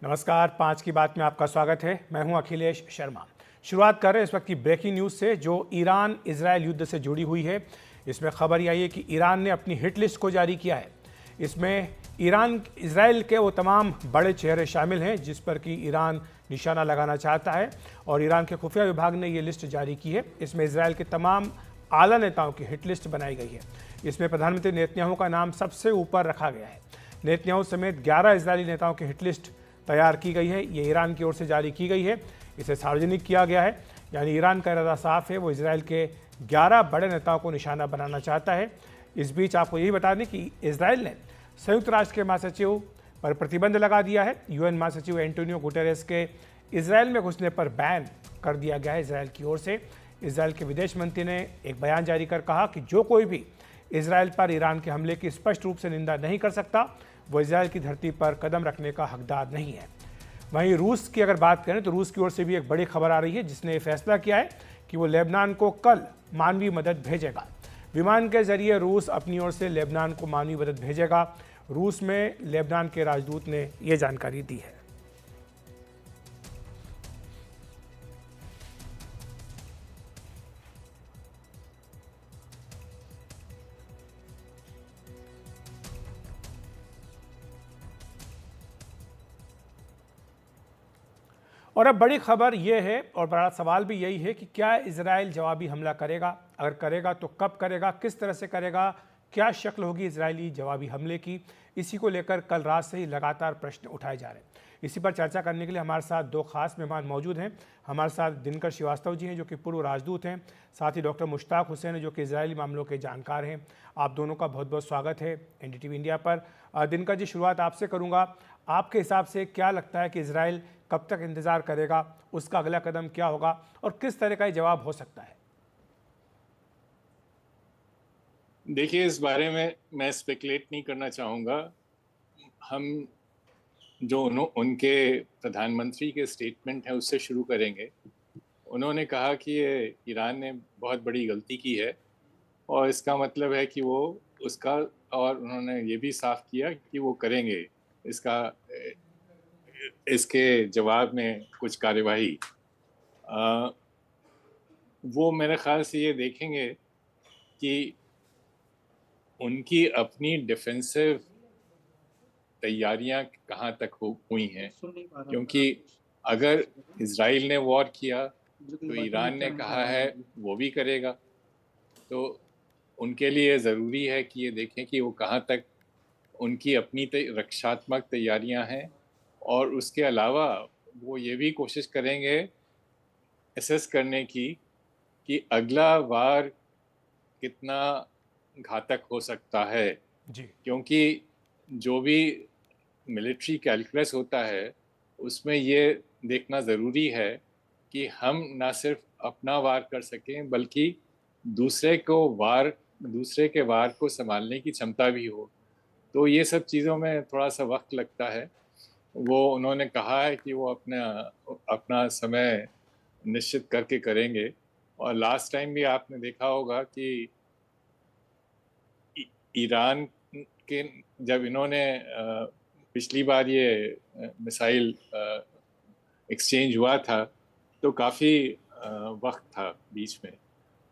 नमस्कार, 5 की बात में आपका स्वागत है। मैं हूं अखिलेश शर्मा। शुरुआत कर रहे हैं इस वक्त की ब्रेकिंग न्यूज़ से जो ईरान इजराइल युद्ध से जुड़ी हुई है। इसमें खबर यह आई है कि ईरान ने अपनी हिट लिस्ट को जारी किया है। इसमें ईरान इजराइल के वो तमाम बड़े चेहरे शामिल हैं जिस पर कि ईरान निशाना लगाना चाहता है और ईरान के खुफिया विभाग ने ये लिस्ट जारी की है। इसमें इजराइल के तमाम आला नेताओं की हिट लिस्ट बनाई गई है। इसमें प्रधानमंत्री नेतन्याहू का नाम सबसे ऊपर रखा गया है। नेतन्याहू समेत 11 इजरायली नेताओं की हिट लिस्ट तैयार की गई है। ये ईरान की ओर से जारी की गई है, इसे सार्वजनिक किया गया है। यानी ईरान का इरादा साफ है, वो इजराइल के 11 बड़े नेताओं को निशाना बनाना चाहता है। इस बीच आपको यही बता दें कि इजराइल ने संयुक्त राष्ट्र के महासचिव पर प्रतिबंध लगा दिया है। यूएन महासचिव एंटोनियो गुटेरेस के इजराइल में घुसने पर बैन कर दिया गया है इजराइल की ओर से। इजराइल के विदेश मंत्री ने एक बयान जारी कर कहा कि जो कोई भी इजराइल पर ईरान के हमले की स्पष्ट रूप से निंदा नहीं कर सकता, वो इजराइल की धरती पर कदम रखने का हकदार नहीं है। वहीं रूस की अगर बात करें तो रूस की ओर से भी एक बड़ी खबर आ रही है जिसने ये फैसला किया है कि वो लेबनान को कल मानवीय मदद भेजेगा। विमान के जरिए रूस अपनी ओर से लेबनान को मानवीय मदद भेजेगा। रूस में लेबनान के राजदूत ने ये जानकारी दी है। और अब बड़ी खबर यह है और बड़ा सवाल भी यही है कि क्या इजराइल जवाबी हमला करेगा? अगर करेगा तो कब करेगा, किस तरह से करेगा, क्या शक्ल होगी इजरायली जवाबी हमले की? इसी को लेकर कल रात से ही लगातार प्रश्न उठाए जा रहे हैं। इसी पर चर्चा करने के लिए हमारे साथ दो खास मेहमान मौजूद हैं। हमारे साथ दिनकर श्रीवास्तव जी हैं जो कि पूर्व राजदूत हैं, साथ ही डॉक्टर मुश्ताक हुसैन हैं जो कि इजरायली मामलों के जानकार हैं। आप दोनों का बहुत बहुत स्वागत है एनडीटीवी इंडिया पर। दिनकर जी, शुरुआत आपसे करूँगा। आपके हिसाब से क्या लगता है कि इजराइल कब तक इंतजार करेगा, उसका अगला कदम क्या होगा और किस तरह का जवाब हो सकता है? देखिए, इस बारे में मैं स्पेकुलेट नहीं करना चाहूँगा। हम जो उनके प्रधानमंत्री के स्टेटमेंट है उससे शुरू करेंगे। उन्होंने कहा कि ये ईरान ने बहुत बड़ी गलती की है और इसका मतलब है कि वो उसका, और उन्होंने ये भी साफ किया कि वो करेंगे इसका, इसके जवाब में कुछ कार्यवाही। वो मेरे ख्याल से ये देखेंगे कि उनकी अपनी डिफेंसिव तैयारियां कहाँ तक हुई हैं, क्योंकि अगर इजराइल ने वॉर किया तो ईरान ने कहा है वो भी करेगा। तो उनके लिए ज़रूरी है कि ये देखें कि वो कहाँ तक उनकी अपनी रक्षात्मक तैयारियां हैं, और उसके अलावा वो ये भी कोशिश करेंगे असेस करने की कि अगला वार कितना घातक हो सकता है। जी, क्योंकि जो भी मिलिट्री कैलकुलस होता है उसमें ये देखना ज़रूरी है कि हम ना सिर्फ अपना वार कर सकें बल्कि दूसरे के वार को संभालने की क्षमता भी हो। तो ये सब चीज़ों में थोड़ा सा वक्त लगता है। वो उन्होंने कहा है कि वो अपना अपना समय निश्चित करके करेंगे। और लास्ट टाइम भी आपने देखा होगा कि ईरान के, जब इन्होंने पिछली बार ये मिसाइल एक्सचेंज हुआ था तो काफ़ी वक्त था बीच में,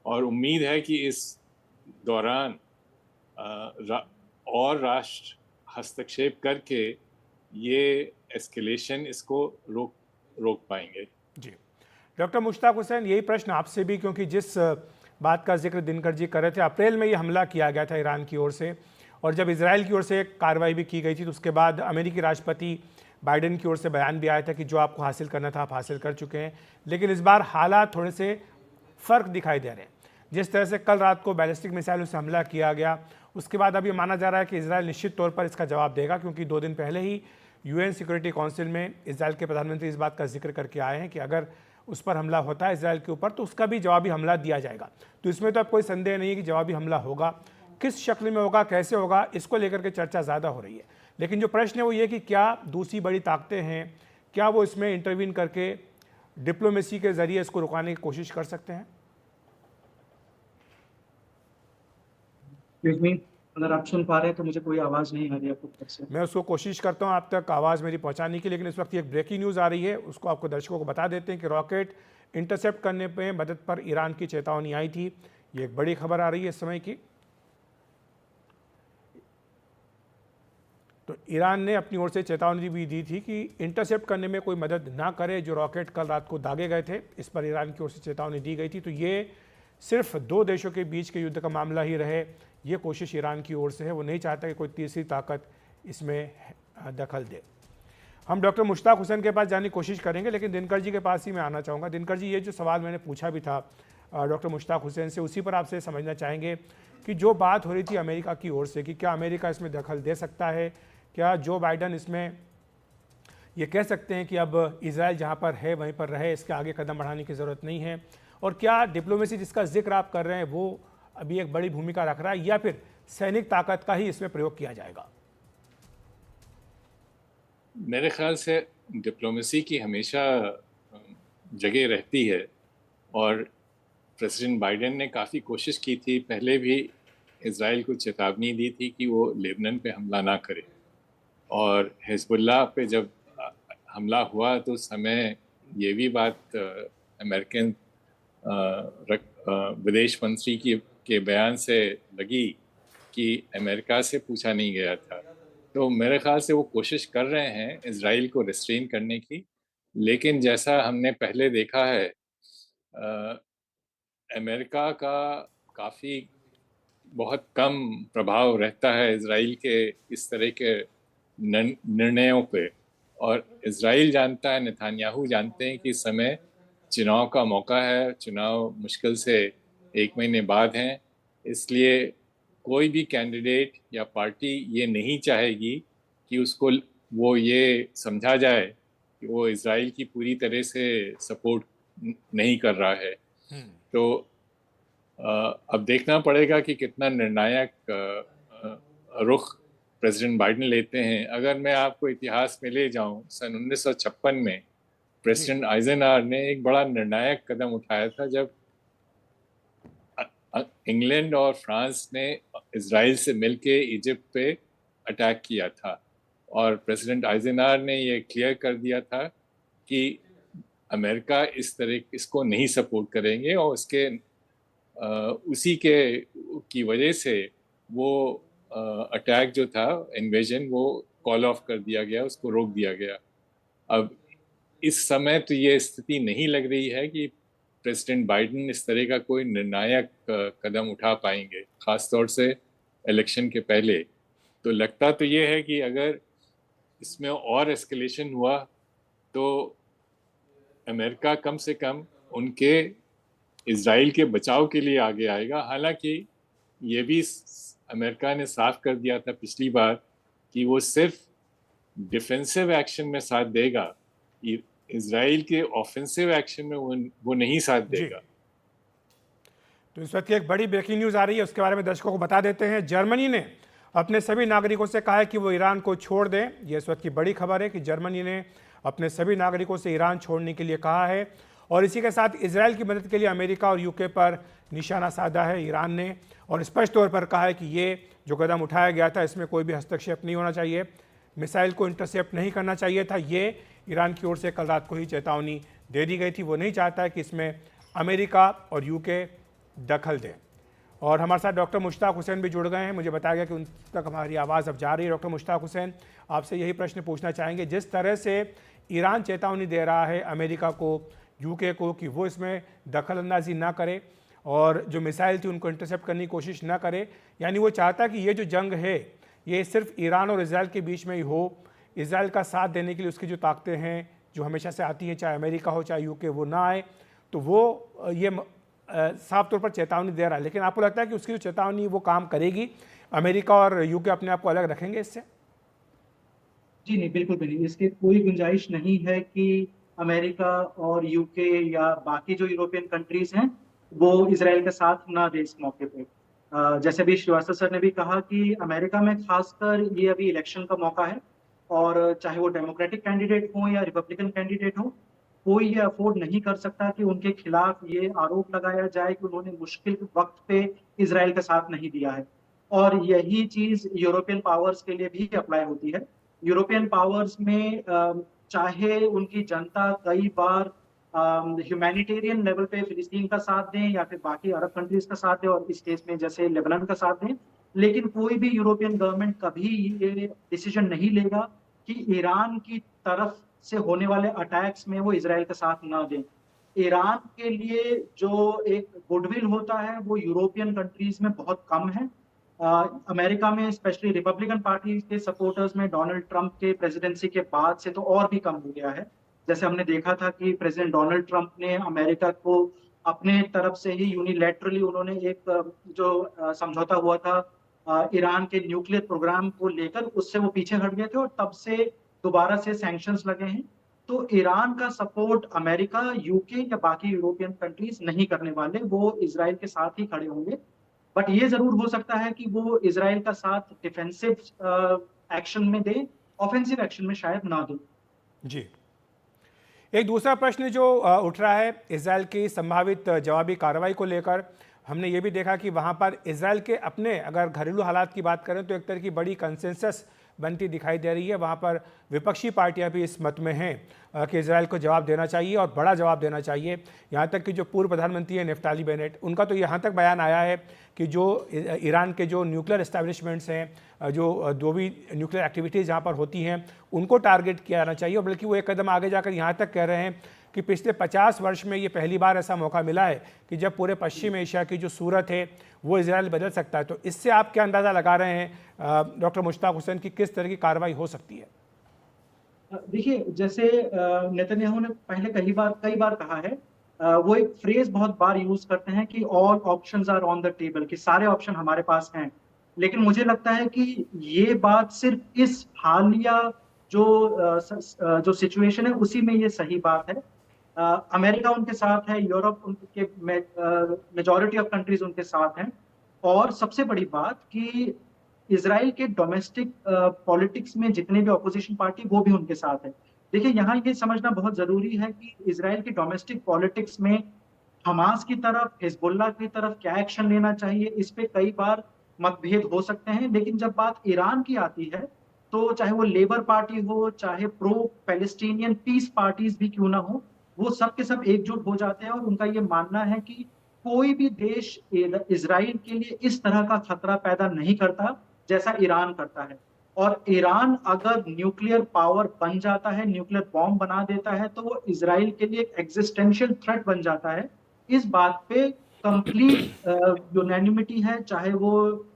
और उम्मीद है कि इस दौरान और राष्ट्र हस्तक्षेप करके ये एस्केलेशन इसको रोक पाएंगे। जी। डॉक्टर मुश्ताक हुसैन, यही प्रश्न आपसे भी, क्योंकि जिस बात का जिक्र दिनकर जी कर रहे थे, अप्रैल में ये हमला किया गया था ईरान की ओर से, और जब इजराइल की ओर से एक कार्रवाई भी की गई थी तो उसके बाद अमेरिकी राष्ट्रपति बाइडेन की ओर से बयान भी आया था कि जो आपको हासिल करना था आप हासिल कर चुके हैं। लेकिन इस बार हालात थोड़े से फ़र्क दिखाई दे रहे हैं। जिस तरह से कल रात को बैलिस्टिक मिसाइलों से हमला किया गया, उसके बाद अब ये माना जा रहा है कि इजराइल निश्चित तौर पर इसका जवाब देगा, क्योंकि 2 दिन पहले ही यूएन सिक्योरिटी काउंसिल में इजराइल के प्रधानमंत्री इस बात का जिक्र करके आए हैं कि अगर उस पर हमला होता है इजराइल के ऊपर तो उसका भी जवाबी हमला दिया जाएगा। तो इसमें तो अब कोई संदेह नहीं है कि जवाबी हमला होगा। किस शक्ल में होगा, कैसे होगा, इसको लेकर के चर्चा ज़्यादा हो रही है। लेकिन जो प्रश्न है वो ये कि क्या दूसरी बड़ी ताकतें हैं, क्या वो इसमें इंटरवीन करके डिप्लोमेसी के जरिए इसको रुकाने की कोशिश कर सकते हैं? अगर आप सुन पा रहे हैं तो मुझे कोई आवाज़ नहीं आ रही है आपको ऊपर से। मैं उसको कोशिश करता हूं आप तक आवाज़ मेरी पहुंचाने की, लेकिन इस वक्त एक ब्रेकिंग न्यूज़ आ रही है, उसको आपको दर्शकों को बता देते हैं कि रॉकेट इंटरसेप्ट करने पे मदद पर ईरान की चेतावनी आई थी। ये एक बड़ी खबर आ रही है इस समय की। तो ईरान ने अपनी ओर से चेतावनी भी दी थी कि इंटरसेप्ट करने में कोई मदद ना करे जो रॉकेट कल रात को दागे गए थे, इस पर ईरान की ओर से चेतावनी दी गई थी। तो ये सिर्फ दो देशों के बीच के युद्ध का मामला ही रहे, ये कोशिश ईरान की ओर से है। वो नहीं चाहता कि कोई तीसरी ताकत इसमें दखल दे। हम डॉक्टर मुश्ताक हुसैन के पास जाने की कोशिश करेंगे, लेकिन दिनकर जी के पास ही मैं आना चाहूँगा। दिनकर जी, ये जो सवाल मैंने पूछा भी था डॉक्टर मुश्ताक हुसैन से, उसी पर आपसे समझना चाहेंगे कि जो बात हो रही थी अमेरिका की ओर से कि क्या अमेरिका इसमें दखल दे सकता है, क्या जो बाइडन इसमें ये कह सकते हैं कि अब इजराइल जहाँ पर है वहीं पर रहे, इसके आगे कदम बढ़ाने की ज़रूरत नहीं है, और क्या डिप्लोमेसी जिसका जिक्र आप कर रहे हैं वो अभी एक बड़ी भूमिका रख रहा है, या फिर सैनिक ताकत का ही इसमें प्रयोग किया जाएगा? मेरे ख्याल से डिप्लोमेसी की हमेशा जगह रहती है, और प्रेसिडेंट बाइडेन ने काफ़ी कोशिश की थी, पहले भी इजराइल को चेतावनी दी थी कि वो लेबनान पे हमला ना करे। और हिजबुल्लाह पे जब हमला हुआ तो उस समय ये भी बात अमेरिकन विदेश मंत्री के बयान से लगी कि अमेरिका से पूछा नहीं गया था। तो मेरे ख्याल से वो कोशिश कर रहे हैं इजराइल को रिस्ट्रेन करने की, लेकिन जैसा हमने पहले देखा है अमेरिका का काफ़ी बहुत कम प्रभाव रहता है इजराइल के इस तरह के निर्णयों पे। और इजराइल जानता है, नेतन्याहू जानते हैं कि इस समय चुनाव का मौका है, चुनाव मुश्किल से 1 महीने बाद हैं, इसलिए कोई भी कैंडिडेट या पार्टी ये नहीं चाहेगी कि उसको वो ये समझा जाए कि वो इजराइल की पूरी तरह से सपोर्ट नहीं कर रहा है। तो अब देखना पड़ेगा कि कितना निर्णायक रुख प्रेसिडेंट बाइडेन लेते हैं। अगर मैं आपको इतिहास में ले जाऊं, सन 1956 में प्रेसिडेंट आइजनहावर ने एक बड़ा निर्णायक कदम उठाया था जब इंग्लैंड और फ्रांस ने इजराइल से मिलके इजिप्ट पे अटैक किया था, और प्रेसिडेंट आइजनहावर ने ये क्लियर कर दिया था कि अमेरिका इस तरह इसको नहीं सपोर्ट करेंगे, और उसके उसी के की वजह से वो अटैक जो था, इन्वेजन, वो कॉल ऑफ कर दिया गया, उसको रोक दिया गया। अब इस समय तो ये स्थिति नहीं लग रही है कि प्रेसिडेंट बाइडेन इस तरह का कोई निर्णायक कदम उठा पाएंगे, खासतौर से इलेक्शन के पहले। तो लगता तो ये है कि अगर इसमें और एस्केलेशन हुआ तो अमेरिका कम से कम उनके इजराइल के बचाव के लिए आगे आएगा। हालांकि ये भी अमेरिका ने साफ कर दिया था पिछली बार कि वो सिर्फ डिफेंसिव एक्शन में साथ देगा, इजराइल के ऑफेंसिव एक्शन में वो नहीं साथ देगा। तो इस वक्त एक बड़ी ब्रेकिंग न्यूज़ आ रही है, उसके बारे में दर्शकों को बता देते हैं। जर्मनी ने अपने सभी नागरिकों से कहा है कि वो ईरान को छोड़ दें। यह इस वक्त की बड़ी खबर है कि जर्मनी ने अपने सभी नागरिकों से ईरान छोड़ने के लिए कहा है, और इसी के साथ इसराइल की मदद के लिए अमेरिका और यूके पर निशाना साधा है ईरान ने, और स्पष्ट तौर पर कहा है कि ये जो कदम उठाया गया था इसमें कोई भी हस्तक्षेप नहीं होना चाहिए, मिसाइल को इंटरसेप्ट नहीं करना चाहिए था। ये ईरान की ओर से कल रात को ही चेतावनी दे दी गई थी। वो नहीं चाहता है कि इसमें अमेरिका और यूके दखल दें। और हमारे साथ डॉक्टर मुश्ताक हुसैन भी जुड़ गए हैं। मुझे बताया गया कि उन तक हमारी आवाज़ अब जा रही है। डॉक्टर मुश्ताक हुसैन, आपसे यही प्रश्न पूछना चाहेंगे, जिस तरह से ईरान चेतावनी दे रहा है अमेरिका को, यूके को, कि वो इसमें दखल अंदाजी ना करे और जो मिसाइल थी उनको इंटरसेप्ट करने की कोशिश ना करे, यानी वो चाहता कि ये जो जंग है ये सिर्फ ईरान और इसराइल के बीच में ही हो, इसराइल का साथ देने के लिए उसकी जो ताकतें हैं जो हमेशा से आती हैं, चाहे अमेरिका हो चाहे यूके, वो ना आए। तो वो ये साफ तौर पर चेतावनी दे रहा है, लेकिन आपको लगता है कि उसकी जो चेतावनी वो काम करेगी? अमेरिका और यूके अपने आप को अलग रखेंगे इससे? जी नहीं, बिल्कुल भी नहीं। इसकी कोई गुंजाइश नहीं है कि अमेरिका और यूके या बाकी जो यूरोपियन कंट्रीज हैं वो इसराइल का साथ ना दे इस मौके पे। जैसे भी श्रीवास्तव सर ने भी कहा कि अमेरिका में खासकर ये अभी इलेक्शन का मौका है, और चाहे वो डेमोक्रेटिक कैंडिडेट हो या रिपब्लिकन कैंडिडेट हो, कोई ये अफोर्ड नहीं कर सकता कि उनके खिलाफ ये आरोप लगाया जाए कि उन्होंने मुश्किल वक्त पे इसराइल का साथ नहीं दिया है। और यही चीज यूरोपियन पावर्स के लिए भी अप्लाई होती है। यूरोपियन पावर्स में चाहे उनकी जनता कई बार ह्यूमैनिटेरियन लेवल पे फिलिस्तीन का साथ दें या फिर बाकी अरब कंट्रीज का साथ दें, और इस केस में जैसे लेबनान का साथ दें, लेकिन कोई भी यूरोपियन गवर्नमेंट कभी ये डिसीजन नहीं लेगा कि ईरान की तरफ से होने वाले अटैक्स में वो इसराइल का साथ ना दें। ईरान के लिए जो एक गुडविल होता है वो यूरोपियन कंट्रीज में बहुत कम है। अमेरिका में स्पेशली रिपब्लिकन पार्टी के सपोर्टर्स में डोनाल्ड ट्रंप के प्रेसिडेंसी के बाद से तो और भी कम हो गया है। जैसे हमने देखा था कि प्रेसिडेंट डोनाल्ड ट्रंप ने अमेरिका को अपने तरफ से ही यूनिलैटरली उन्होंने एक जो समझौता हुआ था ईरान के न्यूक्लियर प्रोग्राम को लेकर, उससे वो पीछे हट गए थे और तब से दोबारा से सैंक्शंस लगे हैं। तो ईरान का सपोर्ट अमेरिका, यूके या बाकी यूरोपियन कंट्रीज नहीं करने वाले, वो इसराइल के साथ ही खड़े होंगे। बट ये जरूर हो सकता है कि वो इसराइल का साथ डिफेंसिव एक्शन में दे, ऑफेंसिव एक्शन में शायद ना दे। जी, एक दूसरा प्रश्न जो उठ रहा है इसराइल की संभावित जवाबी कार्रवाई को लेकर, हमने ये भी देखा कि वहाँ पर इसराइल के अपने अगर घरेलू हालात की बात करें तो एक तरह की बड़ी कंसेंसस बनती दिखाई दे रही है। वहाँ पर विपक्षी पार्टियां भी इस मत में हैं कि इजराइल को जवाब देना चाहिए और बड़ा जवाब देना चाहिए। यहाँ तक कि जो पूर्व प्रधानमंत्री है नेफ्ताली बेनेट, उनका तो यहाँ तक बयान आया है कि जो ईरान के जो न्यूक्लियर इस्टेब्लिशमेंट्स हैं, जो भी न्यूक्लियर एक्टिविटीज़ यहाँ पर होती हैं, उनको टारगेट किया जाना चाहिए। और बल्कि वो एक कदम आगे जाकर यहाँ तक कह रहे हैं कि पिछले 50 वर्ष में ये पहली बार ऐसा मौका मिला है कि जब पूरे पश्चिम एशिया की जो सूरत है वो इजराइल बदल सकता है। तो इससे आप क्या अंदाज़ा लगा रहे हैं डॉक्टर मुश्ताक हुसैन की किस तरह की कार्रवाई हो सकती है? देखिए, जैसे नेतन्याहू ने पहले कई बार कहा है, वो एक फ्रेज बहुत बार यूज करते हैं कि all options are on the table, कि सारे ऑप्शन हमारे पास हैं। लेकिन मुझे लगता है कि ये बात सिर्फ इस हालिया जो सिचुएशन है उसी में ये सही बात है। अमेरिका उनके साथ है, यूरोप उनके मेजॉरिटी ऑफ कंट्रीज उनके साथ हैं, और सबसे बड़ी बात कि इसराइल के डोमेस्टिक पॉलिटिक्स में जितने भी ऑपोजिशन पार्टी वो भी उनके साथ है। देखिए, यहाँ ये समझना बहुत जरूरी है कि इसराइल की डोमेस्टिक पॉलिटिक्स में हमास की तरफ, हिजबुल्लाह की तरफ क्या एक्शन लेना चाहिए, इस पे कई बार मतभेद हो सकते हैं। लेकिन जब बात ईरान की आती है तो चाहे वो लेबर पार्टी हो, चाहे प्रो पैलेस्टीनियन पीस पार्टीज भी क्यों ना हो, वो सब के सब एकजुट हो जाते हैं और उनका ये मानना है कि कोई भी देश इसराइल के लिए इस तरह का खतरा पैदा नहीं करता जैसा ईरान करता है। और ईरान अगर न्यूक्लियर पावर बन जाता है, न्यूक्लियर बॉम्ब बना देता है, तो वो इसराइल के लिए एक एग्जिस्टेंशियल थ्रेट बन जाता है। इस बात पे कंप्लीट यूनैनिमिटी है, चाहे वो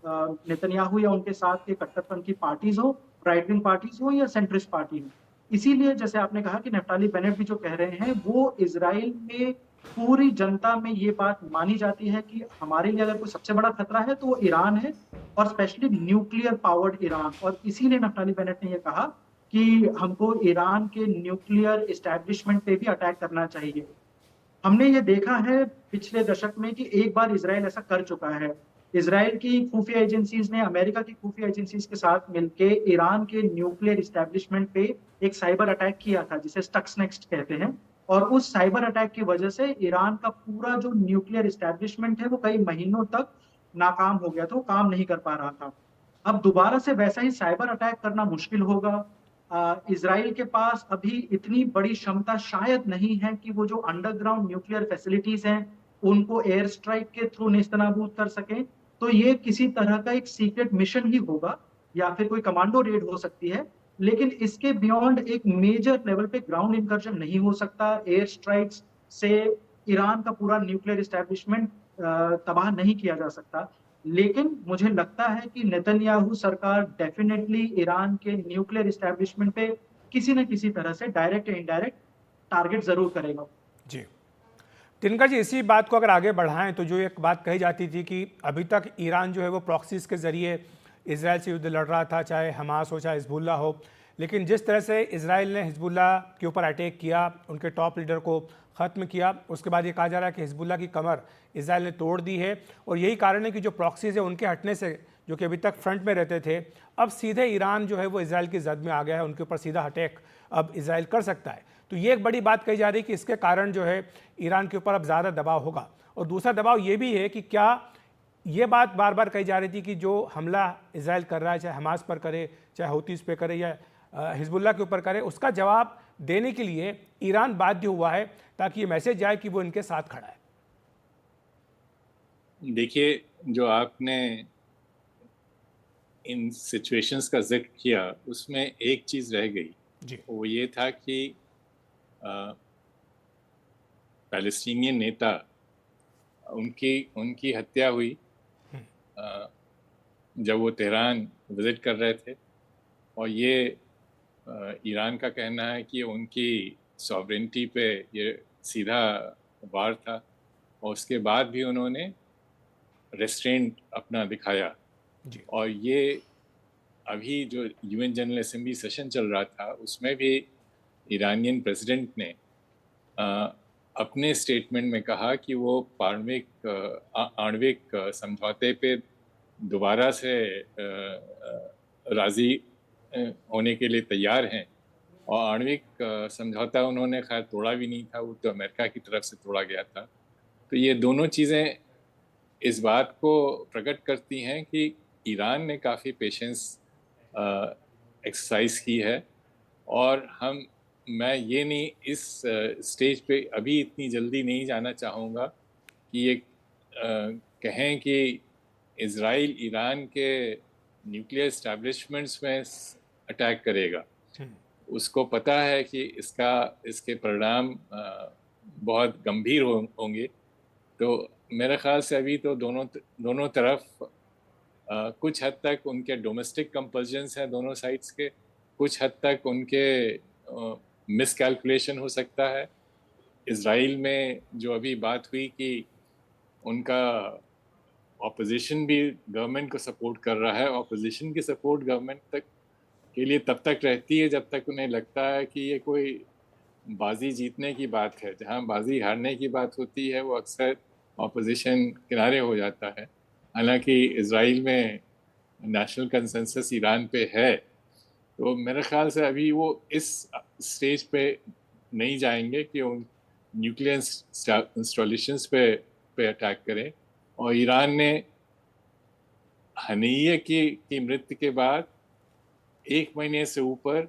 नेतन्याहू या उनके साथ के कट्टरपंथी पार्टीज हो, राइट विंग पार्टीज हो या सेंट्रिस्ट पार्टी हो। इसीलिए जैसे आपने कहा कि नेफ्ताली बेनेट भी जो कह रहे हैं, वो इसराइल में पूरी जनता में ये बात मानी जाती है कि हमारे लिए अगर कोई सबसे बड़ा खतरा है तो वो ईरान है, और स्पेशली न्यूक्लियर पावर्ड ईरान। और इसीलिए नेफ्ताली बेनेट ने ये कहा कि हमको ईरान के न्यूक्लियर एस्टैब्लिशमेंट पे भी अटैक करना चाहिए। हमने ये देखा है पिछले दशक में कि एक बार इसराइल ऐसा कर चुका है। इसराइल की खुफिया एजेंसीज ने अमेरिका की खुफिया एजेंसीज के साथ मिलके ईरान के न्यूक्लियर एस्टैब्लिशमेंट पे एक साइबर अटैक किया था, जिसे स्टक्सनेक्स्ट कहते हैं। और उस साइबर अटैक की वजह से ईरान का पूरा जो न्यूक्लियर एस्टैब्लिशमेंट है वो कई महीनों तक नाकाम हो गया था, वो काम नहीं कर पा रहा था। अब दोबारा से वैसा ही साइबर अटैक करना मुश्किल होगा। इसराइल के पास अभी इतनी बड़ी क्षमता शायद नहीं है कि वो जो अंडरग्राउंड न्यूक्लियर फैसिलिटीज हैं उनको एयर स्ट्राइक के थ्रू नेस्तनाबूद कर सके। तो ये किसी तरह का एक सीक्रेट मिशन ही होगा या फिर कोई कमांडो रेड हो सकती है, लेकिन इसके बियॉन्ड एक मेजर लेवल पे ग्राउंड इनकर्जन नहीं हो सकता। एयर स्ट्राइक्स से ईरान का पूरा न्यूक्लियर एस्टैब्लिशमेंट तबाह नहीं किया जा सकता। लेकिन मुझे लगता है कि नेतन्याहू सरकार डेफिनेटली ईरान के न्यूक्लियर एस्टैब्लिशमेंट पे किसी न किसी तरह से डायरेक्ट या इनडायरेक्ट टारगेट जरूर करेगा। जी, तिनका जी, इसी बात को अगर आगे बढ़ाएं तो जो एक बात कही जाती थी कि अभी तक ईरान जो है वो प्रॉक्सीज के जरिए इसराइल से युद्ध लड़ रहा था, चाहे हमास हो चाहे हिजबुल्ला हो। लेकिन जिस तरह से इसराइल ने हिजबुल्ला के ऊपर अटैक किया, उनके टॉप लीडर को ख़त्म किया, उसके बाद ये कहा जा रहा है कि हिजबुल्ला की कमर इसराइल ने तोड़ दी है। और यही कारण है कि जो प्रॉक्सीज है उनके हटने से, जो कि अभी तक फ्रंट में रहते थे, अब सीधे ईरान जो है वो इसराइल की जद में आ गया है, उनके ऊपर सीधा अटैक अब इसराइल कर सकता है। तो ये एक बड़ी बात कही जा रही है कि इसके कारण जो है ईरान के ऊपर अब ज़्यादा दबाव होगा। और दूसरा दबाव ये भी है कि क्या ये बात बार बार कही जा रही थी कि जो हमला इजराइल कर रहा है, चाहे हमास पर करे, चाहे हौतीस पे करे या हिजबुल्लाह के ऊपर करे, उसका जवाब देने के लिए ईरान बाध्य हुआ है ताकि ये मैसेज जाए कि वो इनके साथ खड़ा है। देखिए, जो आपने इन सिचुएशंस का जिक्र किया उसमें एक चीज़ रह गई जी। वो ये था कि पैलेस्टीनियन नेता उनकी हत्या हुई जब वो तेहरान विज़िट कर रहे थे, और ये ईरान का कहना है कि उनकी सॉवरेनिटी पे ये सीधा वार था, और उसके बाद भी उन्होंने रेस्ट्रेंट अपना दिखाया जी। और ये अभी जो यूएन जनरल असेंबली सेशन चल रहा था उसमें भी ईरानियन प्रेसिडेंट ने अपने स्टेटमेंट में कहा कि वो आणविक समझौते पे दोबारा से राज़ी होने के लिए तैयार हैं, और आणविक समझौता उन्होंने खैर तोड़ा भी नहीं था, वो तो अमेरिका की तरफ से तोड़ा गया था। तो ये दोनों चीज़ें इस बात को प्रकट करती हैं कि ईरान ने काफ़ी पेशेंस एक्सरसाइज की है, और मैं ये नहीं इस स्टेज पे अभी इतनी जल्दी नहीं जाना चाहूँगा कि ये कहें कि इज़राइल ईरान के न्यूक्लियर एस्टैब्लिशमेंट्स में अटैक करेगा। उसको पता है कि इसके परिणाम बहुत गंभीर होंगे। तो मेरे ख्याल से अभी तो दोनों तरफ कुछ हद तक उनके डोमेस्टिक कंपल्जन्स हैं दोनों साइड्स के, कुछ हद तक उनके मिसकैलकुलेशन हो सकता है। इज़राइल में जो अभी बात हुई कि उनका ऑपोजिशन भी गवर्नमेंट को सपोर्ट कर रहा है, ऑपोजिशन की सपोर्ट गवर्नमेंट तक के लिए तब तक रहती है जब तक उन्हें लगता है कि ये कोई बाजी जीतने की बात है। जहां बाजी हारने की बात होती है वो अक्सर ऑपोजिशन किनारे हो जाता है। हालांकि इज़राइल में नेशनल कंसेंसस ईरान पे है, तो मेरे ख्याल से अभी वो इस स्टेज पे नहीं जाएंगे कि उन न्यूक्लियर इंस्टॉलेशंस पे अटैक करें। और ईरान ने हनीय की मृत्यु के बाद 1 महीने से ऊपर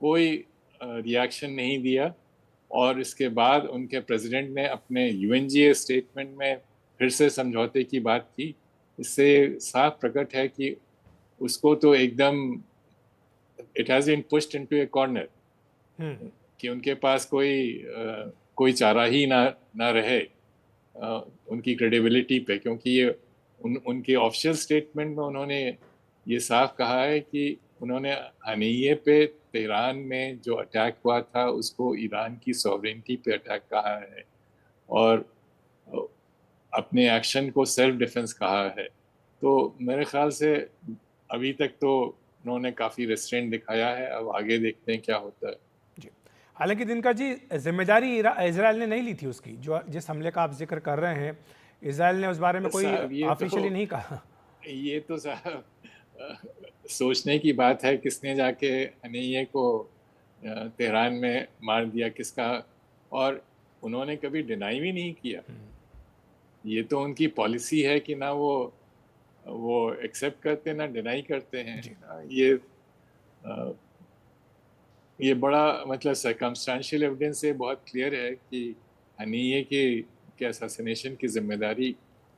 कोई रिएक्शन नहीं दिया, और इसके बाद उनके प्रेसिडेंट ने अपने यूएनजीए स्टेटमेंट में फिर से समझौते की बात की। इससे साफ प्रकट है कि उसको तो एकदम it has been pushed into a corner, कि उनके पास कोई चारा ही ना रहे उनकी क्रेडिबिलिटी पे, क्योंकि ये उनके ऑफिशियल स्टेटमेंट में उन्होंने ये साफ कहा है कि उन्होंने हनीये पे तेहरान में जो अटैक हुआ था उसको ईरान की सॉवरेनिटी पे अटैक कहा है, और अपने एक्शन को सेल्फ डिफेंस कहा है। तो मेरे ख्याल से अभी तक तो उन्होंने काफ़ी रेस्ट्रेंट दिखाया है, अब आगे देखते हैं क्या होता है। जी, हालांकि दिनकर जी, जिम्मेदारी इजराइल ने नहीं ली थी उसकी, जो जिस हमले का आप जिक्र कर रहे हैं, इजराइल ने उस बारे में कोई ऑफिशियली नहीं कहा। ये तो साहब सोचने की बात है, किसने जाके हनीये को तेहरान में मार दिया, किसका, और उन्होंने कभी डिनाई भी नहीं किया। ये तो उनकी पॉलिसी है कि ना वो एक्सेप्ट करते ना डिनाई करते हैं। ये बड़ा मतलब सर्कमस्टेंशियल एविडेंस से बहुत क्लियर है कि हनीये के असैसिनेशन की जिम्मेदारी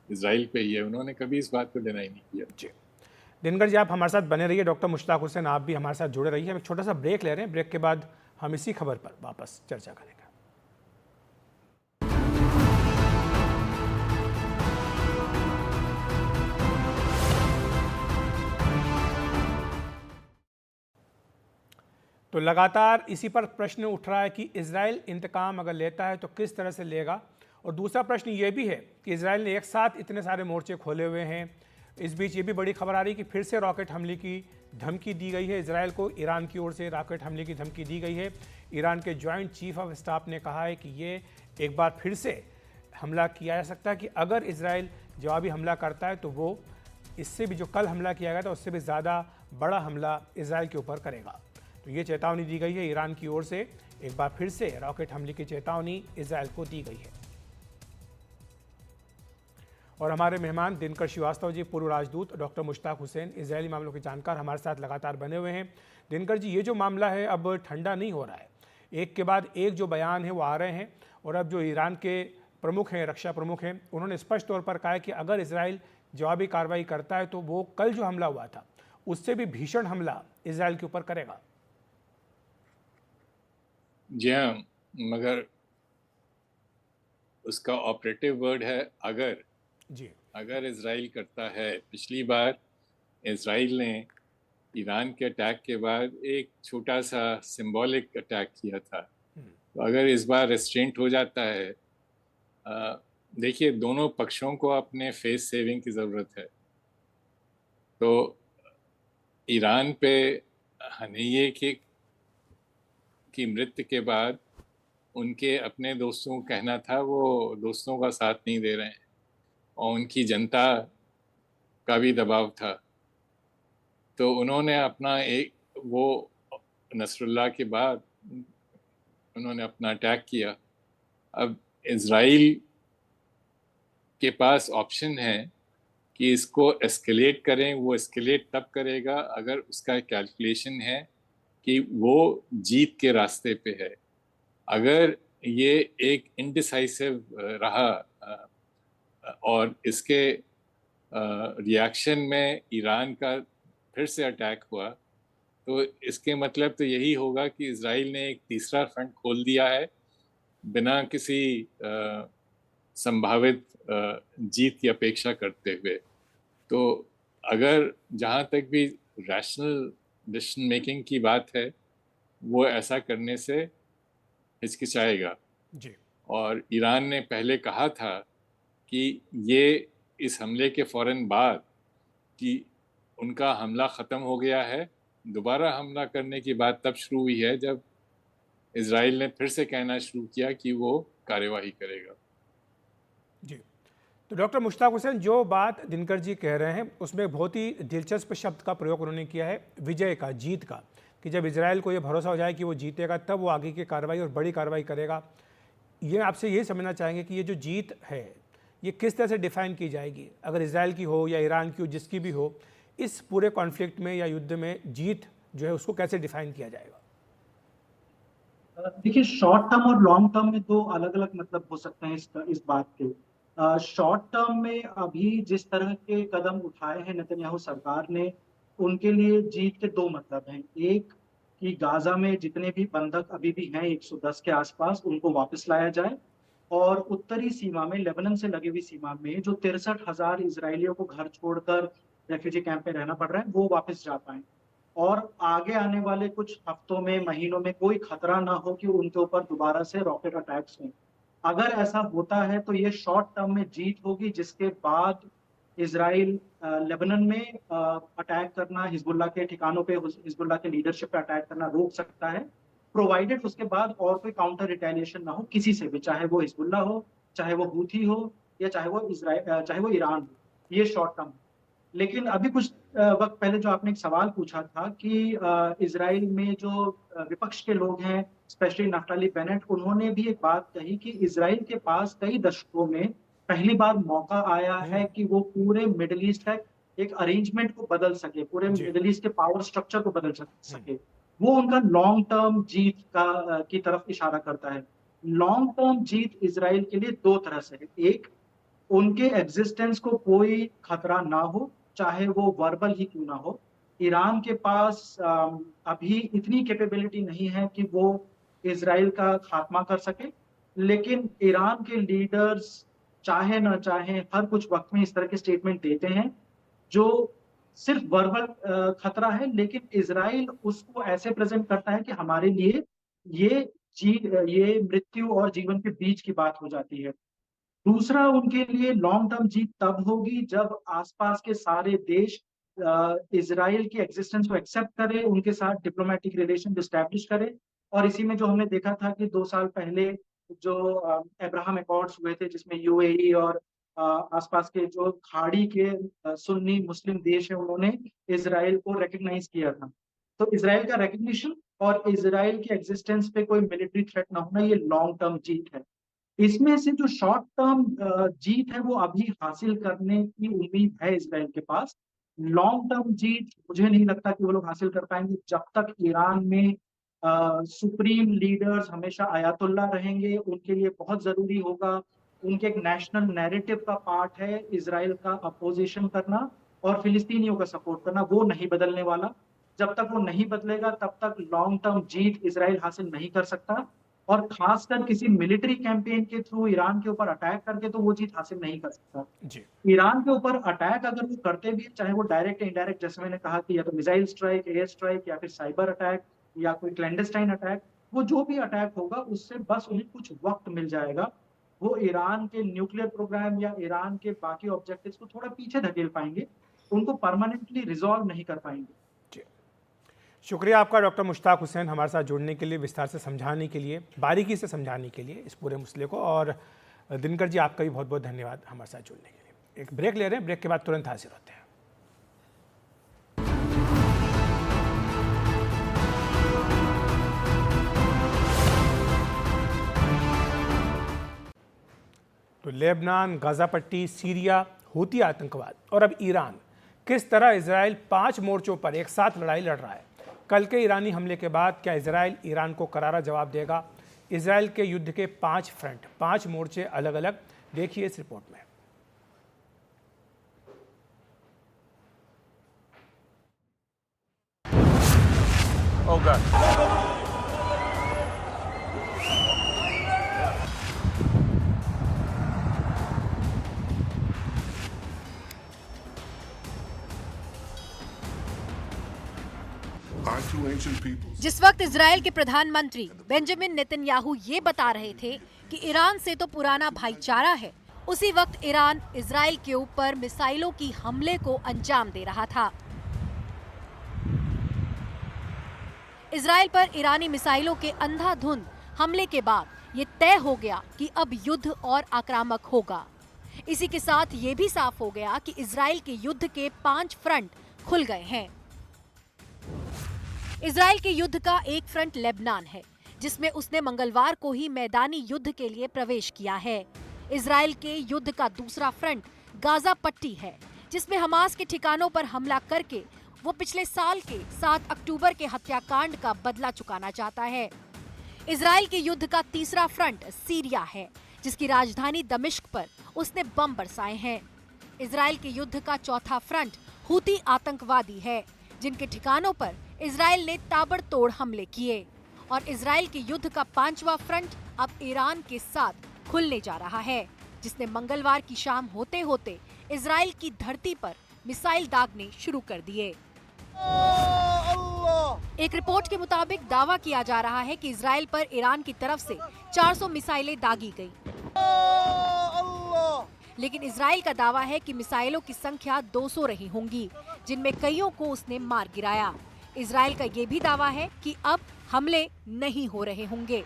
इजराइल पे ही है। उन्होंने कभी इस बात को डिनाई नहीं किया। जी, दिनकर जी, आप हमारे साथ बने रहिए। डॉक्टर मुश्ताक हुसैन, आप भी हमारे साथ जुड़े रहिए। हम एक छोटा सा ब्रेक ले रहे हैं, ब्रेक के बाद हम इसी खबर पर वापस चर्चा करेंगे। तो लगातार इसी पर प्रश्न उठ रहा है कि इजराइल इंतकाम अगर लेता है तो किस तरह से लेगा, और दूसरा प्रश्न ये भी है कि इजराइल ने एक साथ इतने सारे मोर्चे खोले हुए हैं। इस बीच ये भी बड़ी खबर आ रही है कि फिर से रॉकेट हमले की धमकी दी गई है। इजराइल को ईरान की ओर से रॉकेट हमले की धमकी दी गई है। ईरान के जॉइंट चीफ ऑफ स्टाफ ने कहा है कि ये एक बार फिर से हमला किया जा सकता है, कि अगर इजराइल जवाबी हमला करता है तो वो इससे भी, जो कल हमला किया गया था उससे भी ज़्यादा बड़ा हमला इजराइल के ऊपर करेगा। तो ये चेतावनी दी गई है ईरान की ओर से, एक बार फिर से रॉकेट हमले की चेतावनी इजराइल को दी गई है। और हमारे मेहमान दिनकर श्रीवास्तव जी, पूर्व राजदूत, डॉक्टर मुश्ताक हुसैन, इजरायली मामलों के जानकार, हमारे साथ लगातार बने हुए हैं। दिनकर जी, ये जो मामला है अब ठंडा नहीं हो रहा है, एक के बाद एक जो बयान है वो आ रहे हैं, और अब जो ईरान के प्रमुख हैं, रक्षा प्रमुख हैं, उन्होंने स्पष्ट तौर पर कहा है कि अगर इसराइल जवाबी कार्रवाई करता है तो वो कल जो हमला हुआ था उससे भी भीषण हमला इसराइल के ऊपर करेगा। जी हाँ, मगर उसका ऑपरेटिव वर्ड है अगर। जी, अगर इसराइल करता है, पिछली बार इसराइल ने ईरान के अटैक के बाद एक छोटा सा सिंबॉलिक अटैक किया था, तो अगर इस बार रेस्ट्रेंट हो जाता है, देखिए दोनों पक्षों को अपने फेस सेविंग की ज़रूरत है। तो ईरान पे हनीये की मृत्यु के बाद उनके अपने दोस्तों को कहना था वो दोस्तों का साथ नहीं दे रहे हैं, और उनकी जनता का भी दबाव था, तो उन्होंने अपना एक वो नसरुल्लाह के बाद उन्होंने अपना अटैक किया। अब इज़राइल के पास ऑप्शन है कि इसको एस्केलेट करें, वो एस्केलेट तब करेगा अगर उसका कैलकुलेशन है कि वो जीत के रास्ते पे है। अगर ये एक इनडिसाइसिव रहा और इसके रिएक्शन में ईरान का फिर से अटैक हुआ, तो इसके मतलब तो यही होगा कि इज़राइल ने एक तीसरा फ्रंट खोल दिया है बिना किसी संभावित जीत की अपेक्षा करते हुए। तो अगर जहाँ तक भी रैशनल डिसीजन मेकिंग की बात है, वो ऐसा करने से हिचकिचाएगा। जी, और ईरान ने पहले कहा था कि ये इस हमले के फौरन बाद कि उनका हमला ख़त्म हो गया है, दोबारा हमला करने की बात तब शुरू हुई है जब इज़राइल ने फिर से कहना शुरू किया कि वो कार्यवाही करेगा। जी। तो डॉक्टर मुश्ताक हुसैन, जो बात दिनकर जी कह रहे हैं उसमें बहुत ही दिलचस्प शब्द का प्रयोग उन्होंने किया है, विजय का, जीत का, कि जब इजराइल को ये भरोसा हो जाए कि वो जीतेगा तब वो आगे की कार्रवाई और बड़ी कार्रवाई करेगा। ये आपसे ये समझना चाहेंगे कि ये जो जीत है ये किस तरह से डिफाइन की जाएगी, अगर इजराइल की हो या ईरान की हो, जिसकी भी हो, इस पूरे कॉन्फ्लिक्ट में या युद्ध में जीत जो है उसको कैसे डिफाइन किया जाएगा? देखिए, शॉर्ट टर्म और लॉन्ग टर्म में दो अलग अलग मतलब हो सकते हैं इस बात के। शॉर्ट टर्म में अभी जिस तरह के कदम उठाए हैं नेतन्याहू सरकार ने, उनके लिए जीत के दो मतलब हैं। एक कि गाजा में जितने भी बंधक अभी भी हैं 110 के आसपास, उनको वापस लाया जाए, और उत्तरी सीमा में, लेबनान से लगी हुई सीमा में जो 63,000 इजरायलियों को घर छोड़कर रेफ्यूजी कैंप में रहना पड़ रहा है, वो वापस जा पाए, और आगे आने वाले कुछ हफ्तों में, महीनों में कोई खतरा ना हो कि उनके ऊपर दोबारा से रॉकेट अटैक्स हों। अगर ऐसा होता है तो ये शॉर्ट टर्म में जीत होगी, जिसके बाद इजराइल लेबनान में अटैक करना, हिजबुल्ला के ठिकानों पे, हिजबुल्ला के लीडरशिप पे अटैक करना रोक सकता है, प्रोवाइडेड उसके बाद और कोई काउंटर रिटेलिएशन ना हो किसी से भी, चाहे वो हिजबुल्ला हो, चाहे वो हूथी हो, या चाहे वो ईरान हो। ये शॉर्ट टर्म। लेकिन अभी कुछ वक्त पहले जो आपने एक सवाल पूछा था कि इजराइल में जो विपक्ष के लोग हैं, स्पेशली नफ्ताली बेनेट, उन्होंने भी एक बात कही कि इजराइल के पास कई दशकों में पहली बार मौका आया है कि वो पूरे मिडिल ईस्ट का एक अरेंजमेंट को बदल सके, पूरे जी, मिडिल ईस्ट के पावर स्ट्रक्चर को बदल सके। वो उनका लॉन्ग टर्म जीत की तरफ इशारा करता है। लॉन्ग टर्म जीत इजराइल के लिए दो तरह से है। एक, उनके एग्जिस्टेंस को कोई खतरा ना हो, चाहे वो वर्बल ही क्यों ना हो। ईरान के पास अभी इतनी कैपेबिलिटी नहीं है कि वो इजराइल का खात्मा कर सके, लेकिन ईरान के लीडर्स चाहे ना चाहे हर कुछ वक्त में इस तरह के स्टेटमेंट देते हैं जो सिर्फ वर्बल खतरा है, लेकिन इजराइल उसको ऐसे प्रेजेंट करता है कि हमारे लिए ये ये मृत्यु और जीवन के बीच की बात हो जाती है। दूसरा, उनके लिए लॉन्ग टर्म जीत तब होगी जब आसपास के सारे देश इजराइल की एग्जिस्टेंस को एक्सेप्ट करें, उनके साथ डिप्लोमेटिक रिलेशन स्टैब्लिश करें। और इसी में जो हमने देखा था कि 2 साल पहले जो अब्राहम अकॉर्ड्स हुए थे, जिसमें यूएई और आसपास के जो खाड़ी के सुन्नी मुस्लिम देश है, उन्होंने इजराइल को रिकग्नाइज किया था। तो इजराइल का रिकग्निशन और इजराइल की एग्जिस्टेंस पे कोई मिलिट्री थ्रेट ना होना, ये लॉन्ग टर्म जीत है। इसमें से जो शॉर्ट टर्म जीत है वो अभी हासिल करने की उम्मीद है इसराइल के पास। लॉन्ग टर्म जीत मुझे नहीं लगता कि वो लोग हासिल कर पाएंगे जब तक ईरान में सुप्रीम लीडर्स हमेशा आयतुल्ला रहेंगे। उनके लिए बहुत जरूरी होगा, उनके एक नेशनल नैरेटिव का पार्ट है इसराइल का अपोजिशन करना और फिलिस्तीनियों का सपोर्ट करना, वो नहीं बदलने वाला। जब तक वो नहीं बदलेगा तब तक लॉन्ग टर्म जीत इसराइल हासिल नहीं कर सकता, और खासकर किसी मिलिट्री कैंपेन के थ्रू ईरान के ऊपर अटैक करके तो वो जीत हासिल नहीं कर सकता। जी। ईरान के ऊपर अटैक अगर वो करते भी, चाहे वो डायरेक्ट या इनडायरेक्ट, जैसे मैंने कहा कि या तो मिसाइल स्ट्राइक, एयर स्ट्राइक, या फिर साइबर अटैक, या कोई क्लैंडस्टाइन अटैक, वो जो भी अटैक होगा उससे बस उन्हें कुछ वक्त मिल जाएगा। वो ईरान के न्यूक्लियर प्रोग्राम या ईरान के बाकी ऑब्जेक्टिव्स को थोड़ा पीछे धकेल पाएंगे, उनको परमानेंटली रिजॉल्व नहीं कर पाएंगे। शुक्रिया आपका डॉक्टर मुश्ताक हुसैन, हमारे साथ जुड़ने के लिए, विस्तार से समझाने के लिए, बारीकी से समझाने के लिए इस पूरे मसले को। और दिनकर जी आपका भी बहुत बहुत धन्यवाद हमारे साथ जुड़ने के लिए। एक ब्रेक ले रहे हैं, ब्रेक के बाद तुरंत हाजिर होते हैं। तो लेबनान, गाज़ा पट्टी, सीरिया, हूती आतंकवाद और अब ईरान, किस तरह इजराइल 5 मोर्चों पर एक साथ लड़ाई लड़ रहा है। कल के ईरानी हमले के बाद क्या इजराइल ईरान को करारा जवाब देगा। इजराइल के युद्ध के 5 फ्रंट, 5 मोर्चे अलग अलग, देखिए इस रिपोर्ट में। Oh God. जिस वक्त इजराइल के प्रधानमंत्री बेंजामिन नेतन्याहू ये बता रहे थे कि ईरान से तो पुराना भाईचारा है, उसी वक्त ईरान इजराइल के ऊपर मिसाइलों की हमले को अंजाम दे रहा था। इजराइल पर ईरानी मिसाइलों के अंधाधुंध हमले के बाद ये तय हो गया कि अब युद्ध और आक्रामक होगा। इसी के साथ ये भी साफ हो गया कि इजराइल के युद्ध के 5 फ्रंट खुल गए हैं। इजराइल के युद्ध का एक फ्रंट लेबनान है, जिसमें उसने मंगलवार को ही मैदानी युद्ध के लिए प्रवेश किया है। इजराइल के युद्ध का दूसरा फ्रंट गाजा पट्टी है, जिसमें हमास के ठिकानों पर हमला करके वो पिछले साल के 7 अक्टूबर के हत्याकांड का बदला चुकाना चाहता है। इजराइल के युद्ध का तीसरा फ्रंट सीरिया है, जिसकी राजधानी दमिश्क पर उसने बम बरसाए हैं। इजराइल के युद्ध का चौथा फ्रंट हूती आतंकवादी है, जिनके ठिकानों पर इजराइल ने ताबड़तोड़ हमले किए। और इजराइल के युद्ध का 5वां फ्रंट अब ईरान के साथ खुलने जा रहा है, जिसने मंगलवार की शाम होते होते इजराइल की धरती पर मिसाइल दागने शुरू कर दिए। एक रिपोर्ट के मुताबिक दावा किया जा रहा है कि इजराइल पर ईरान की तरफ से 400 मिसाइलें दागी गई, लेकिन इजराइल का दावा है कि मिसाइलों की संख्या 200 रही होंगी, जिनमें कईयों को उसने मार गिराया। इजराइल का ये भी दावा है कि अब हमले नहीं हो रहे होंगे।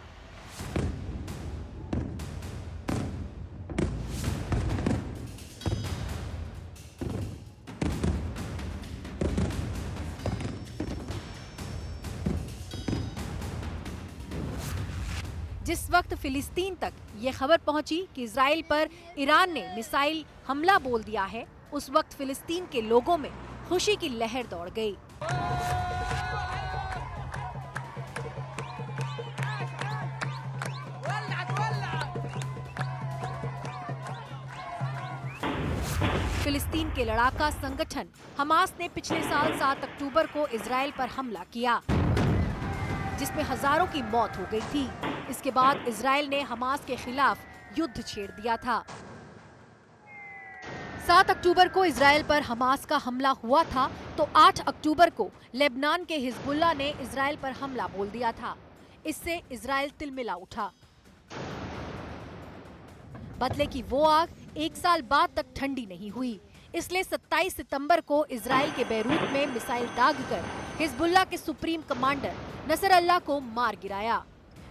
जिस वक्त फिलिस्तीन तक ये खबर पहुंची कि इजराइल पर ईरान ने मिसाइल हमला बोल दिया है, उस वक्त फिलिस्तीन के लोगों में खुशी की लहर दौड़ गई। फिलिस्तीन के लड़ाका संगठन हमास ने पिछले साल 7 अक्टूबर को इजराइल पर हमला किया, जिसमें हजारों की मौत हो गई थी। इसके बाद इजराइल ने हमास के खिलाफ युद्ध छेड़ दिया था। 7 अक्टूबर को इजराइल पर हमास का हमला हुआ था, तो 8 अक्टूबर को लेबनान के हिजबुल्लाह ने इजराइल पर हमला बोल दिया था। इससे इजराइल तिलमिला उठा। बदले की वो आग 1 साल बाद तक ठंडी नहीं हुई, इसलिए 27 सितंबर को इजराइल के बैरूत में मिसाइल दागकर हिजबुल्लाह के सुप्रीम कमांडर नसरअल्लाह को मार गिराया।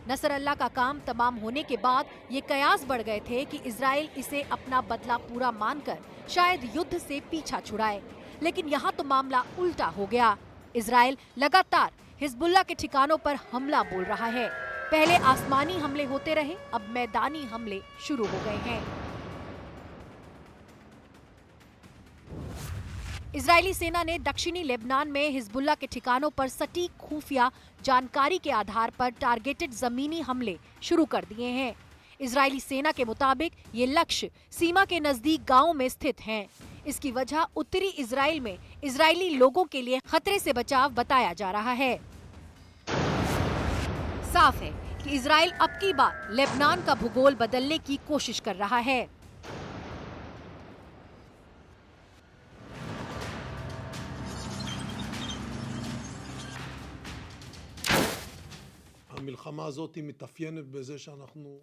नसरअल्लाह का काम तमाम होने के बाद ये कयास बढ़ गए थे कि इजराइल इसे अपना बदला पूरा मानकर शायद युद्ध से पीछा छुड़ाए, लेकिन यहाँ तो मामला उल्टा हो गया। इजराइल लगातार हिजबुल्लाह के ठिकानों पर हमला बोल रहा है। पहले आसमानी हमले होते रहे, अब मैदानी हमले शुरू हो गए हैं। इजरायली सेना ने दक्षिणी लेबनान में हिजबुल्लाह के ठिकानों पर सटीक खुफिया जानकारी के आधार पर टारगेटेड जमीनी हमले शुरू कर दिए हैं। इजरायली सेना के मुताबिक ये लक्ष्य सीमा के नजदीक गांवों में स्थित हैं। इसकी वजह उत्तरी इजराइल में इजरायली लोगों के लिए खतरे से बचाव बताया जा रहा है। साफ है कि इजराइल अब की बार लेबनान का भूगोल बदलने की कोशिश कर रहा है।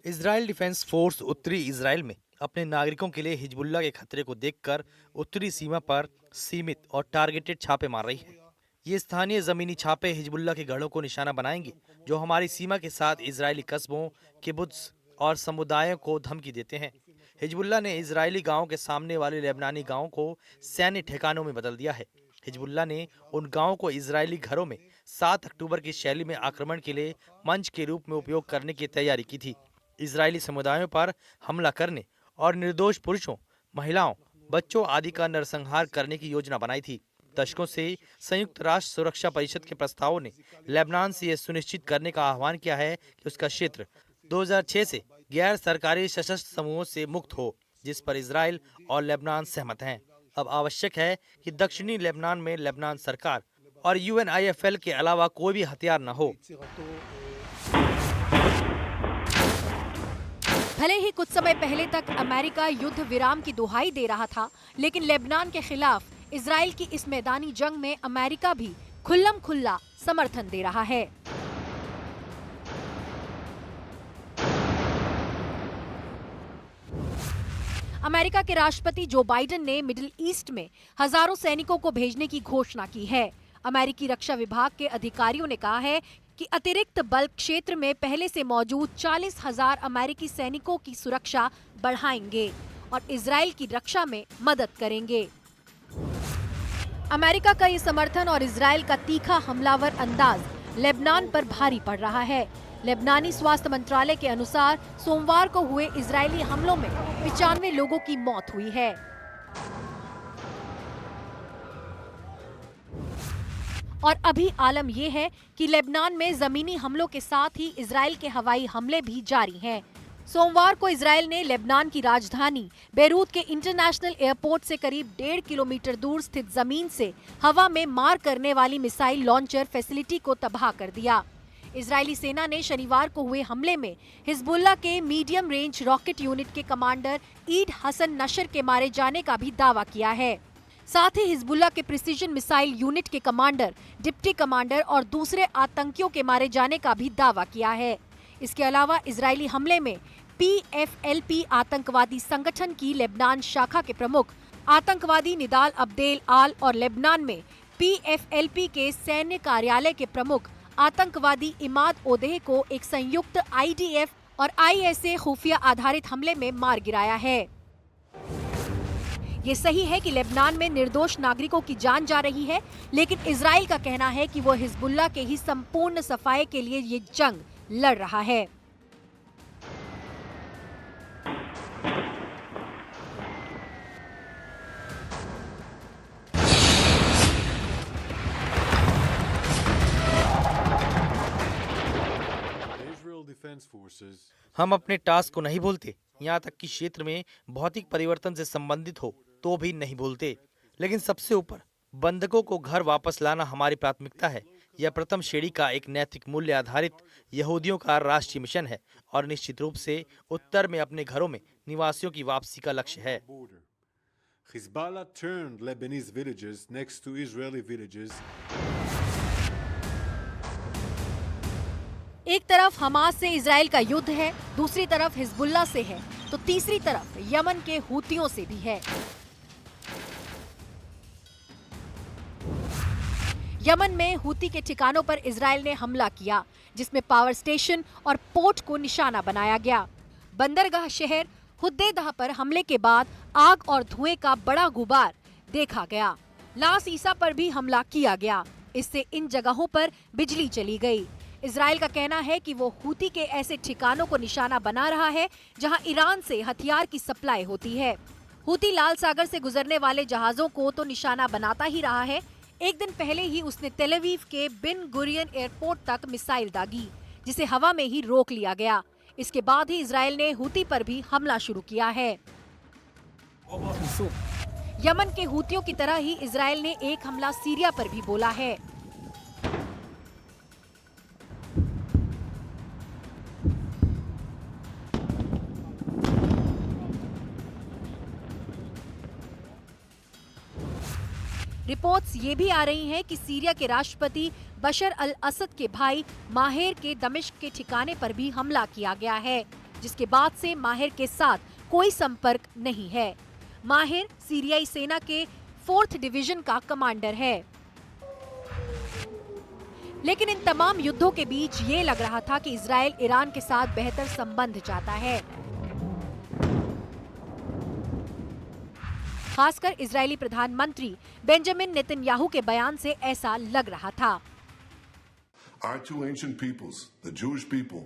इजराइल डिफेंस फोर्स उत्तरी इजराइल में अपने नागरिकों के लिए हिजबुल्लाह के खतरे को देखकर उत्तरी सीमा पर सीमित और टारगेटेड छापे मार रही है। ये स्थानीय जमीनी छापे हिजबुल्लाह के गढ़ों को निशाना बनाएंगे, जो हमारी सीमा के साथ इजरायली कस्बों, किबुत्स और समुदायों को धमकी देते हैं। हिजबुल्लाह ने इजरायली गांवों के सामने वाले लेबनानी गांवों को सैन्य ठिकानों में बदल दिया है। हिजबुल्लाह ने उन गांवों को इजरायली घरों में 7 अक्टूबर की शैली में आक्रमण के लिए मंच के रूप में उपयोग करने की तैयारी की थी। इजरायली समुदायों पर हमला करने और निर्दोष पुरुषों, महिलाओं, बच्चों आदि का नरसंहार करने की योजना बनाई थी। दशकों से संयुक्त राष्ट्र सुरक्षा परिषद के प्रस्तावों ने लेबनान से यह सुनिश्चित करने का आह्वान किया है कि उसका क्षेत्र 2006 से गैर सरकारी सशस्त्र समूहों से मुक्त हो, जिस पर इजराइल और लेबनान सहमत हैं। अब आवश्यक है कि दक्षिणी लेबनान में लेबनान सरकार और UNIFIL के अलावा कोई भी हथियार न हो। भले ही कुछ समय पहले तक अमेरिका युद्ध विराम की दुहाई दे रहा था, लेकिन लेबनान के खिलाफ इजराइल की इस मैदानी जंग में अमेरिका भी खुल्लम खुल्ला समर्थन दे रहा है। अमेरिका के राष्ट्रपति जो बाइडेन ने मिडिल ईस्ट में हजारों सैनिकों को भेजने की घोषणा की है। अमेरिकी रक्षा विभाग के अधिकारियों ने कहा है कि अतिरिक्त बल क्षेत्र में पहले से मौजूद 40,000 अमेरिकी सैनिकों की सुरक्षा बढ़ाएंगे और इजराइल की रक्षा में मदद करेंगे। अमेरिका का ये समर्थन और इजराइल का तीखा हमलावर अंदाज लेबनान पर भारी पड़ रहा है। लेबनानी स्वास्थ्य मंत्रालय के अनुसार सोमवार को हुए इजरायली हमलों में 95 लोगों की मौत हुई है। और अभी आलम यह है कि लेबनान में जमीनी हमलों के साथ ही इजराइल के हवाई हमले भी जारी हैं। सोमवार को इजराइल ने लेबनान की राजधानी बेरूत के इंटरनेशनल एयरपोर्ट से करीब 1.5 किलोमीटर दूर स्थित जमीन से हवा में मार करने वाली मिसाइल लॉन्चर फैसिलिटी को तबाह कर दिया। इजरायली सेना ने शनिवार को हुए हमले में हिजबुल्लाह के मीडियम रेंज रॉकेट यूनिट के कमांडर ईद हसन नशर के मारे जाने का भी दावा किया है। साथ ही हिजबुल्लाह के प्रिसीजन मिसाइल यूनिट के कमांडर, डिप्टी कमांडर और दूसरे आतंकियों के मारे जाने का भी दावा किया है। इसके अलावा इजरायली हमले में PFLP आतंकवादी संगठन की लेबनान शाखा के प्रमुख आतंकवादी निदाल अब्देल आल और लेबनान में PFLP के सैन्य कार्यालय के प्रमुख आतंकवादी इमाद ओदेह को एक संयुक्त IDF और ISA खुफिया आधारित हमले में मार गिराया है। ये सही है कि लेबनान में निर्दोष नागरिकों की जान जा रही है, लेकिन इजराइल का कहना है कि वो हिजबुल्लाह के ही संपूर्ण सफाई के लिए ये जंग लड़ रहा है। हम अपने टास्क को नहीं भूलते, यहाँ तक कि क्षेत्र में भौतिक परिवर्तन से संबंधित हो तो भी नहीं भूलते। लेकिन सबसे ऊपर बंधकों को घर वापस लाना हमारी प्राथमिकता है। यह प्रथम श्रेणी का एक नैतिक मूल्य आधारित यहूदियों का राष्ट्रीय मिशन है और निश्चित रूप से उत्तर में अपने घरों में निवासियों की वापसी का लक्ष्य है। Hezbollah turned Lebanese villages next to Israeli villages. एक तरफ हमास से इजराइल का युद्ध है, दूसरी तरफ हिजबुल्लाह से है, तो तीसरी तरफ यमन के हूतियों से भी है। यमन में हूती के ठिकानों पर इजराइल ने हमला किया, जिसमें पावर स्टेशन और पोर्ट को निशाना बनाया गया। बंदरगाह शहर हुद्देदाह पर हमले के बाद आग और धुएं का बड़ा गुबार देखा गया। लास ईसा पर भी हमला किया गया। इससे इन जगहों पर बिजली चली गई। इजराइल का कहना है कि वो हूती के ऐसे ठिकानों को निशाना बना रहा है जहां ईरान से हथियार की सप्लाई होती है। हूती लाल सागर से गुजरने वाले जहाजों को तो निशाना बनाता ही रहा है। एक दिन पहले ही उसने तेल अवीव के बिन गुरियन एयरपोर्ट तक मिसाइल दागी, जिसे हवा में ही रोक लिया गया। इसके बाद ही इजराइल ने हूती पर भी हमला शुरू किया है। यमन के हूतियों की तरह ही इजराइल ने एक हमला सीरिया पर भी बोला है। रिपोर्ट्स ये भी आ रही हैं कि सीरिया के राष्ट्रपति बशर अल असद के भाई माहिर के दमिश्क के ठिकाने पर भी हमला किया गया है, जिसके बाद से माहिर के साथ कोई संपर्क नहीं है। माहिर सीरियाई सेना के 4th डिवीजन का कमांडर है। लेकिन इन तमाम युद्धों के बीच ये लग रहा था कि इजराइल ईरान के साथ बेहतर संबंध चाहता है। खासकर इजरायली प्रधानमंत्री बेंजामिन नेतन्याहू के बयान से ऐसा लग रहा था। Our two ancient peoples, the Jewish people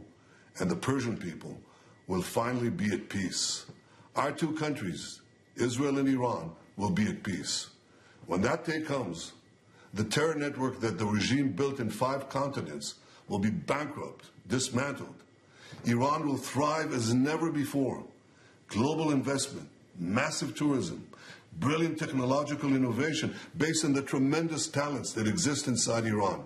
and the Persian people, will finally be at peace. Our two countries, Israel and Iran, will be at peace. When that day comes, the terror network that the regime built in 5 continents will be bankrupt, dismantled. Iran will thrive as never before. Global investment, massive tourism, brilliant technological innovation based on the tremendous talents that exist inside Iran.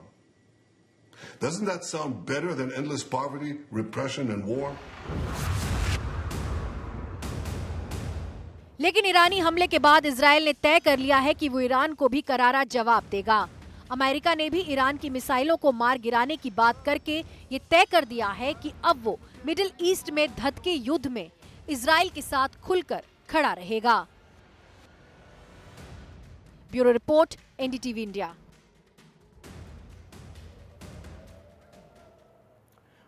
Doesn't that sound better than endless poverty, repression and war? लेकिन ईरानी हमले के बाद Israel ने तय कर लिया है कि वो ईरान को भी करारा जवाब देगा। अमेरिका ने भी ईरान की मिसाइलों को मार गिराने की बात करके ये तय कर दिया है कि अब वो मिडिल ईस्ट में धधके युद्ध में इजराइल के साथ खुलकर खड़ा रहेगा। Bureau report, NDTV India.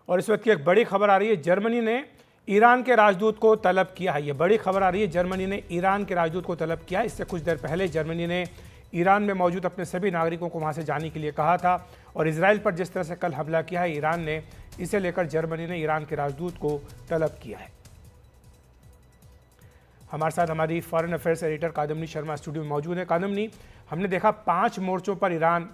और इस वक्त की एक बड़ी खबर आ रही है, जर्मनी ने ईरान के राजदूत को तलब किया है। ये बड़ी खबर आ रही है, जर्मनी ने ईरान के राजदूत को तलब किया। इससे कुछ देर पहले जर्मनी ने ईरान में मौजूद अपने सभी नागरिकों को वहां से जाने के लिए कहा था। और इसराइल पर जिस तरह से कल हमला किया है ईरान ने, इसे लेकर जर्मनी ने ईरान के राजदूत को तलब किया है। हमारे साथ हमारी foreign affairs editor Kadambini Sharma studio में मौजूद है। कादम्बनी, हमने देखा 5 मोर्चों पर ईरान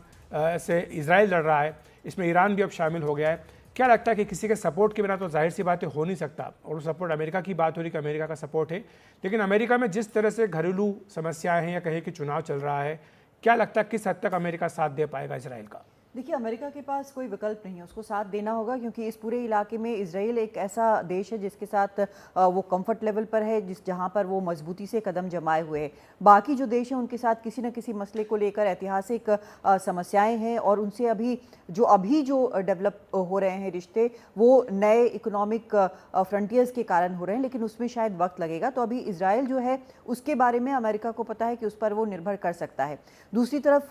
से इजराइल लड़ रहा है, इसमें ईरान भी अब शामिल हो गया है। क्या लगता है कि किसी के सपोर्ट के बिना तो जाहिर सी बातें हो नहीं सकता, और सपोर्ट अमेरिका की बात हो रही कि अमेरिका का सपोर्ट है, लेकिन अमेरिका में जिस तरह से घरेलू समस्याएं हैं या कहें कि चुनाव चल रहा है, क्या लगता है किस हद तक अमेरिका साथ दे पाएगा इजराइल का? देखिए, अमेरिका के पास कोई विकल्प नहीं है, उसको साथ देना होगा, क्योंकि इस पूरे इलाके में इजराइल एक ऐसा देश है जिसके साथ वो कंफर्ट लेवल पर है, जहां पर वो मजबूती से कदम जमाए हुए है। बाकी जो देश हैं उनके साथ किसी न किसी मसले को लेकर ऐतिहासिक समस्याएं हैं, और उनसे अभी जो डेवलप हो रहे हैं रिश्ते, वो नए इकोनॉमिक फ्रंटियर्स के कारण हो रहे हैं, लेकिन उसमें शायद वक्त लगेगा। तो अभी इजराइल जो है उसके बारे में अमेरिका को पता है कि उस पर वो निर्भर कर सकता है। दूसरी तरफ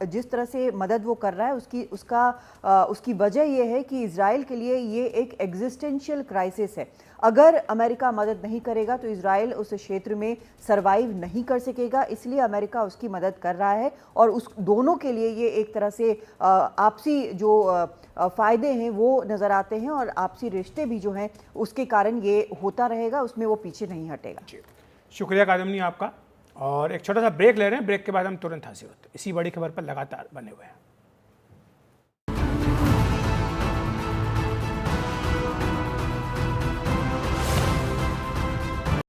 जिस तरह से मदद वो कर रहा है उसकी वजह यह है कि इजराइल के लिए ये एक एग्जिस्टेंशियल क्राइसिस है। अगर अमेरिका मदद नहीं करेगा तो इजराइल उस क्षेत्र में सरवाइव नहीं कर सकेगा, इसलिए अमेरिका उसकी मदद कर रहा है। और उस दोनों के लिए ये एक तरह से आपसी जो फ़ायदे हैं वो नज़र आते हैं, और आपसी रिश्ते भी जो हैं उसके कारण ये होता रहेगा, उसमें वो पीछे नहीं हटेगा। शुक्रिया कादम्बनी आपका। और एक छोटा सा ब्रेक ले रहे हैं, ब्रेक के बाद हम तुरंत हाजिर होते हैं। इसी बड़ी खबर पर लगातार बने हुए हैं।